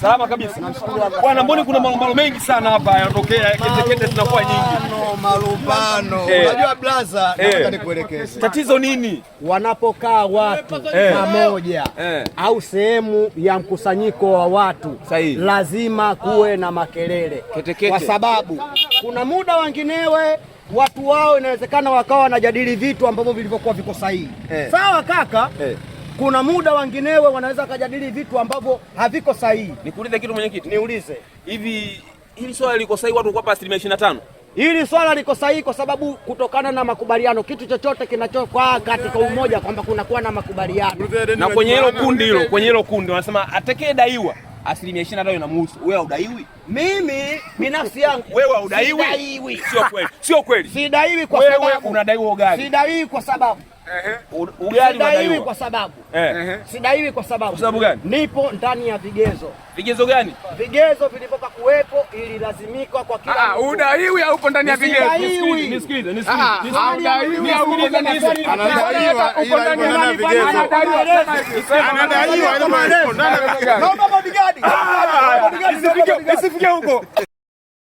Salama kabisa. Bwana, mbona kuna malumbano mengi sana hapa yanatokea, kete zinakuwa nyingi. Malumbano. Unajua blaza, nataka nikuelekeze. Tatizo nini? Wanapokaa watu pamoja au sehemu ya mkusanyiko wa watu lazima kuwe na makelele. Kwa sababu kuna muda wenginewe watu wao inawezekana wakawa wanajadili vitu ambavyo vilivyokuwa viko sahihi. Sawa kaka? Kuna muda wenginewe wanaweza kujadili vitu ambavyo haviko sahihi. Nikuulize kitu mwenyekiti? Niulize. Hivi hili swala liko sahihi watu kwa 25%? Hili swala liko sahihi kwa sababu kutokana na makubaliano, kitu chochote kinachokuwa katika umoja kwamba kunakuwa na makubaliano. Na kwenye hilo kundi wanasema atakayedaiwa 25% inamhusu. Wewe udaiwi? Mimi binafsi yangu wewe udaiwi? Sio kweli. Sio kweli. Sidaiwi kwa sababu wewe unadaiwa ugali. Sidaiwi kwa sababu ugali sidaiwi kwa sababu sidaiwi kwa sababu. Kwa sababu gani? Nipo ndani ya vigezo. Vigezo gani? Vigezo vilivyoka kuwepo ili lazimika kwa kila mtu. Udaiwi au uko ndani ya vigezo? Nisikilize. Udaiwi au uko ndani ya vigezo? Anadaiwa uko ndani ya vigezo. Anadaiwa Naomba bodyguard. Isifike huko.